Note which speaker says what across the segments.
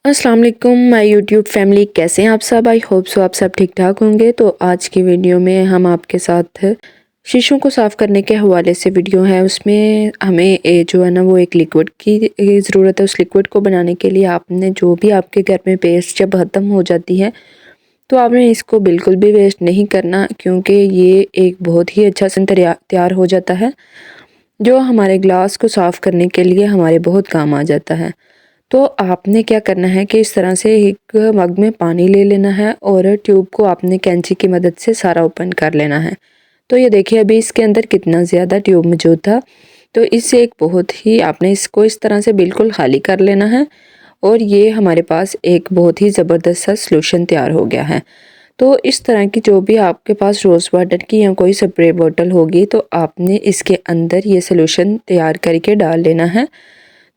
Speaker 1: अस्सलाम वालेकुम my YouTube family, कैसे हैं आप सब। आई होप सो आप सब ठीक ठाक होंगे। तो आज की वीडियो में हम आपके साथ शीशों को साफ़ करने के हवाले से वीडियो है। उसमें हमें जो है ना वो एक लिक्विड की ज़रूरत है। उस लिक्विड को बनाने के लिए आपने जो भी आपके घर में पेस्ट जब ख़त्म हो जाती है तो आपने इसको बिल्कुल भी वेस्ट नहीं करना, क्योंकि ये एक बहुत ही अच्छा सन तैयार हो जाता है जो हमारे ग्लास को साफ़ करने के लिए हमारे बहुत काम आ जाता है। तो आपने क्या करना है कि इस तरह से एक मग में पानी ले लेना है और ट्यूब को आपने कैंची की मदद से सारा ओपन कर लेना है। तो ये देखिए अभी इसके अंदर कितना ज़्यादा ट्यूब मौजूद था। तो इससे एक बहुत ही आपने इसको इस तरह से बिल्कुल खाली कर लेना है और ये हमारे पास एक बहुत ही ज़बरदस्त सा सॉल्यूशन तैयार हो गया है। तो इस तरह की जो भी आपके पास रोज़ वाटर की या कोई स्प्रे बॉटल होगी तो आपने इसके अंदर ये सॉल्यूशन तैयार करके डाल लेना है।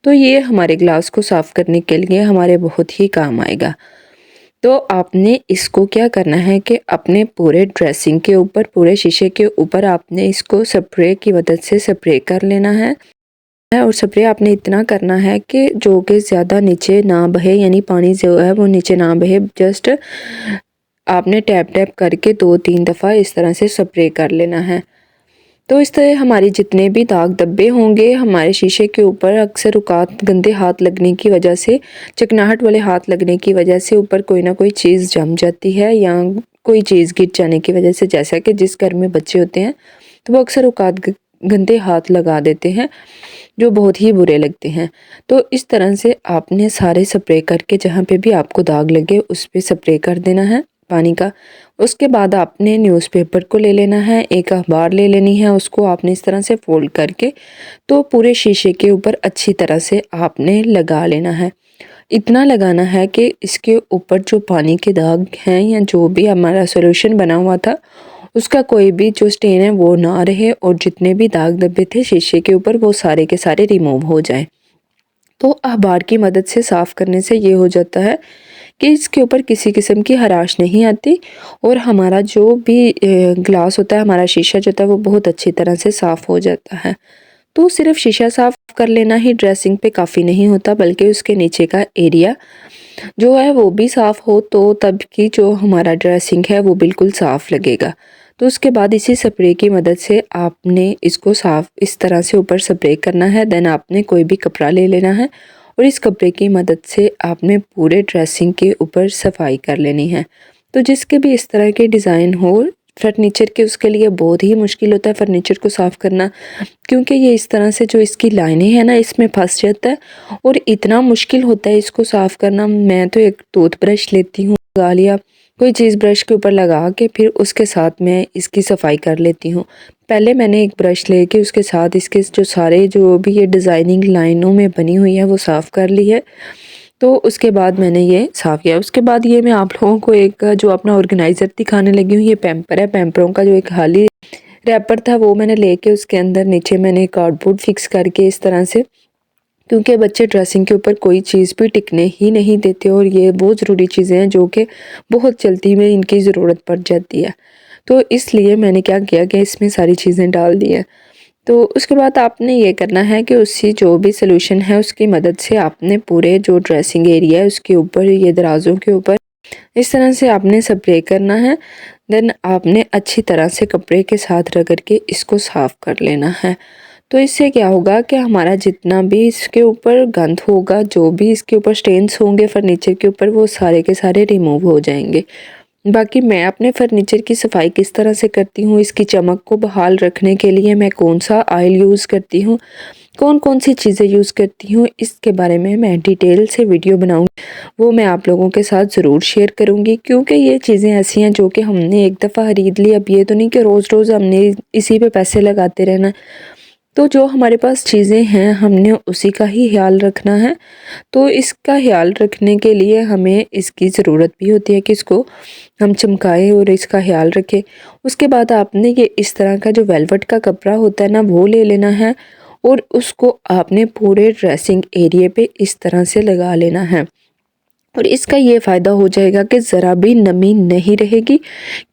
Speaker 1: तो ये हमारे ग्लास को साफ़ करने के लिए हमारे बहुत ही काम आएगा। तो आपने इसको क्या करना है कि अपने पूरे ड्रेसिंग के ऊपर, पूरे शीशे के ऊपर आपने इसको स्प्रे की मदद से स्प्रे कर लेना है। और स्प्रे आपने इतना करना है कि जो कि ज़्यादा नीचे ना बहे, यानी पानी जो है वो नीचे ना बहे। जस्ट आपने टैप टैप करके 2-3 दफ़ा इस तरह से स्प्रे कर लेना है। तो इस तरह हमारे जितने भी दाग धब्बे होंगे हमारे शीशे के ऊपर, अक्सर औक़ात गंदे हाथ लगने की वजह से, चिकनाहट वाले हाथ लगने की वजह से ऊपर कोई ना कोई चीज़ जम जाती है या कोई चीज़ गिर जाने की वजह से, जैसा कि जिस घर में बच्चे होते हैं तो वो अक्सर औक़ात गंदे हाथ लगा देते हैं जो बहुत ही बुरे लगते हैं। तो इस तरह से आपने सारे स्प्रे करके जहाँ पे भी आपको दाग लगे उस पे स्प्रे कर देना है पानी का। उसके बाद आपने न्यूज़पेपर को ले लेना है, एक अखबार ले लेनी है, उसको आपने इस तरह से फ़ोल्ड करके तो पूरे शीशे के ऊपर अच्छी तरह से आपने लगा लेना है। इतना लगाना है कि इसके ऊपर जो पानी के दाग हैं या जो भी हमारा सॉल्यूशन बना हुआ था उसका कोई भी जो स्टेन है वो ना रहे और जितने भी दाग धब्बे थे शीशे के ऊपर वो सारे के सारे रिमूव हो जाएं। तो अखबार की मदद से साफ़ करने से ये हो जाता है कि इसके ऊपर किसी किस्म की हराश नहीं आती और हमारा जो भी ग्लास होता है, हमारा शीशा जो होता है वो बहुत अच्छी तरह से साफ़ हो जाता है। तो सिर्फ़ शीशा साफ़ कर लेना ही ड्रेसिंग पे काफ़ी नहीं होता, बल्कि उसके नीचे का एरिया जो है वो भी साफ़ हो तो तब की जो हमारा ड्रेसिंग है वो बिल्कुल साफ़ लगेगा। तो उसके बाद इसी स्प्रे की मदद से आपने इसको साफ़ इस तरह से ऊपर स्प्रे करना है। देन आपने कोई भी कपड़ा ले लेना है और इस कपड़े की मदद से आपने पूरे ड्रेसिंग के ऊपर सफाई कर लेनी है। तो जिसके भी इस तरह के डिज़ाइन हो फर्नीचर के, उसके लिए बहुत ही मुश्किल होता है फर्नीचर को साफ़ करना, क्योंकि ये इस तरह से जो इसकी लाइनें हैं ना इसमें फंस जाता है और इतना मुश्किल होता है इसको साफ़ करना। मैं तो एक टूथब्रश लेती हूँ, लगा लिया कोई चीज़ ब्रश के ऊपर लगा के, फिर उसके साथ मैं इसकी सफाई कर लेती हूँ। पहले मैंने एक ब्रश लेके उसके साथ इसके जो सारे जो भी ये डिज़ाइनिंग लाइनों में बनी हुई है वो साफ़ कर ली है। तो उसके बाद मैंने ये साफ़ किया। उसके बाद ये मैं आप लोगों को एक जो अपना ऑर्गेनाइज़र दिखाने लगी हूँ। ये पैम्पर है, पैम्परों का जो एक खाली रैपर था वो मैंने लेके उसके अंदर नीचे मैंने कार्डबोर्ड फिक्स करके इस तरह से, क्योंकि बच्चे ड्रेसिंग के ऊपर कोई चीज़ भी टिकने ही नहीं देते और ये बहुत ज़रूरी चीज़ें हैं जो कि बहुत जल्दी में इनकी ज़रूरत पड़ जाती है। तो इसलिए मैंने क्या किया कि इसमें सारी चीज़ें डाल दी हैं। तो उसके बाद आपने ये करना है कि उसकी जो भी सॉल्यूशन है उसकी मदद से आपने पूरे जो ड्रेसिंग एरिया है उसके ऊपर, ये दराज़ों के ऊपर इस तरह से आपने स्प्रे करना है। देन आपने अच्छी तरह से कपड़े के साथ रगड़ के इसको साफ़ कर लेना है। तो इससे क्या होगा कि हमारा जितना भी इसके ऊपर गंद होगा, जो भी इसके ऊपर स्टेन्स होंगे फर्नीचर के ऊपर, वो सारे के सारे रिमूव हो जाएंगे। बाकी मैं अपने फर्नीचर की सफाई किस तरह से करती हूँ, इसकी चमक को बहाल रखने के लिए मैं कौन सा ऑयल यूज़ करती हूँ, कौन कौन सी चीज़ें यूज़ करती हूँ, इसके बारे में मैं डिटेल से वीडियो बनाऊँगी। वो मैं आप लोगों के साथ ज़रूर शेयर करूँगी, क्योंकि ये चीज़ें ऐसी हैं जो कि हमने एक दफ़ा ख़रीद ली। अब ये तो नहीं कि रोज़ रोज़ हमने इसी पे पैसे लगाते रहना। तो जो हमारे पास चीज़ें हैं हमने उसी का ही ख्याल रखना है। तो इसका ख्याल रखने के लिए हमें इसकी ज़रूरत भी होती है कि इसको हम चमकाएँ और इसका ख्याल रखें। उसके बाद आपने ये इस तरह का जो वेलवेट का कपड़ा होता है ना वो ले लेना है और उसको आपने पूरे ड्रेसिंग एरिया पे इस तरह से लगा लेना है। और इसका ये फ़ायदा हो जाएगा कि ज़रा भी नमी नहीं रहेगी,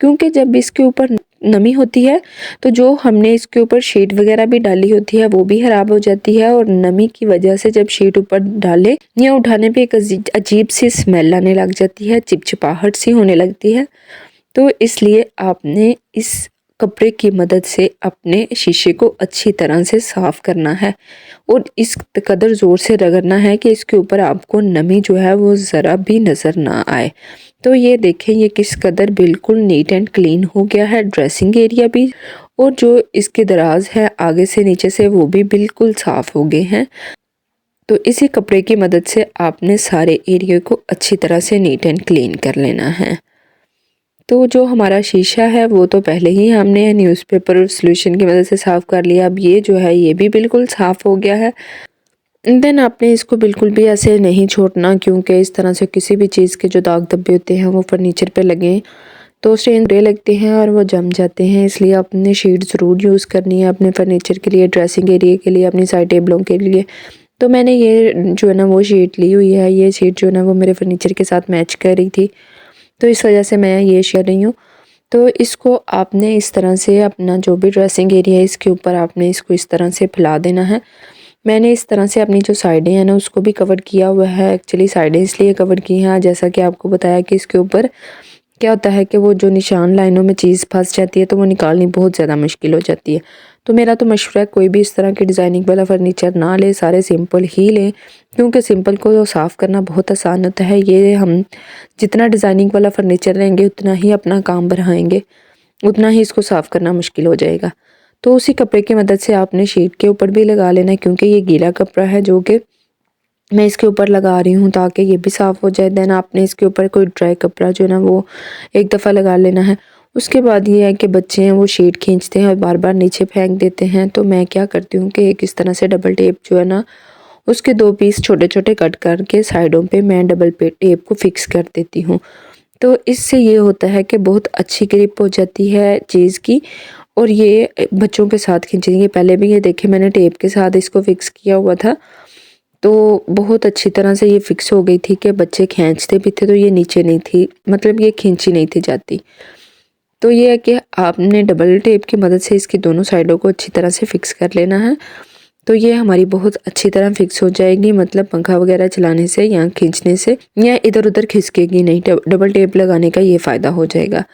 Speaker 1: क्योंकि जब इसके ऊपर नमी होती है तो जो हमने इसके ऊपर शीट वगैरह भी डाली होती है वो भी ख़राब हो जाती है, और नमी की वजह से जब शीट ऊपर डाले या उठाने पे एक अजीब सी स्मेल आने लग जाती है, चिपचिपाहट सी होने लगती है। तो इसलिए आपने इस कपड़े की मदद से अपने शीशे को अच्छी तरह से साफ़ करना है और इस कदर ज़ोर से रगड़ना है कि इसके ऊपर आपको नमी जो है वो ज़रा भी नज़र ना आए। तो ये देखें ये किस कदर बिल्कुल नीट एंड क्लीन हो गया है, ड्रेसिंग एरिया भी और जो इसके दराज है आगे से नीचे से वो भी बिल्कुल साफ़ हो गए हैं। तो इसी कपड़े की मदद से आपने सारे एरिया को अच्छी तरह से नीट एंड क्लीन कर लेना है। तो जो हमारा शीशा है वो तो पहले ही हमने न्यूज़पेपर और सॉल्यूशन की मदद से साफ़ कर लिया। अब ये जो है ये भी बिल्कुल साफ़ हो गया है। देन आपने इसको बिल्कुल भी ऐसे नहीं छोड़ना, क्योंकि इस तरह से किसी भी चीज़ के जो दाग धब्बे होते हैं वो फर्नीचर पे लगे तो स्ट्रेन बुरे लगते हैं और वो जम जाते हैं। इसलिए आपने शीट ज़रूर यूज़ करनी है अपने फर्नीचर के लिए, ड्रेसिंग एरिया के लिए, अपनी साइड टेबलों के लिए। तो मैंने ये जो है ना वो शीट ली हुई है, ये शीट जो है ना वो मेरे फर्नीचर के साथ मैच कर रही थी, तो इस वजह से मैं ये शेयर रही हूँ। तो इसको आपने इस तरह से अपना जो भी ड्रेसिंग एरिया है इसके ऊपर आपने इसको इस तरह से फैला देना है। मैंने इस तरह से अपनी जो साइडें हैं ना उसको भी कवर किया हुआ है। एक्चुअली साइडें इसलिए कवर की हैं जैसा कि आपको बताया कि इसके ऊपर क्या होता है कि वो जो निशान लाइनों में चीज़ फंस जाती है तो वो निकालनी बहुत ज़्यादा मुश्किल हो जाती है। तो मेरा तो मशवरा है कोई भी इस तरह की डिज़ाइनिंग वाला फर्नीचर ना ले, सारे सिंपल ही लें, क्योंकि सिंपल को साफ़ करना बहुत आसान होता है। ये हम जितना डिज़ाइनिंग वाला फर्नीचर लेंगे उतना ही अपना काम बढ़ाएंगे, उतना ही इसको साफ़ करना मुश्किल हो जाएगा। तो उसी कपड़े की मदद से आपने शीट के ऊपर भी लगा लेना है, क्योंकि ये गीला कपड़ा है जो कि मैं इसके ऊपर लगा रही हूँ ताकि ये भी साफ़ हो जाए। देन आपने इसके ऊपर कोई ड्राई कपड़ा जो है ना वो एक दफ़ा लगा लेना है। उसके बाद ये है कि बच्चे हैं वो शीट खींचते हैं और बार बार नीचे फेंक देते हैं, तो मैं क्या करती हूँ कि एक इस तरह से डबल टेप जो है ना उसके 2 पीस छोटे छोटे कट करके साइडों पे मैं डबल पे टेप को फिक्स कर देती हूँ। तो इससे ये होता है कि बहुत अच्छी ग्रिप हो जाती है चीज़ की, और ये बच्चों के साथ खींचेंगे। पहले भी ये देखे मैंने टेप के साथ इसको फिक्स किया हुआ था, तो बहुत अच्छी तरह से ये फिक्स हो गई थी कि बच्चे खींचते भी थे तो ये नीचे नहीं थी, मतलब ये खींची नहीं थी जाती। तो ये है कि आपने डबल टेप की मदद से इसकी दोनों साइडों को अच्छी तरह से फिक्स कर लेना है। तो ये हमारी बहुत अच्छी तरह फिक्स हो जाएगी, मतलब पंखा वगैरह चलाने से या खींचने से या इधर उधर खिसकेगी नहीं। डबल टेप लगाने का ये फ़ायदा हो जाएगा।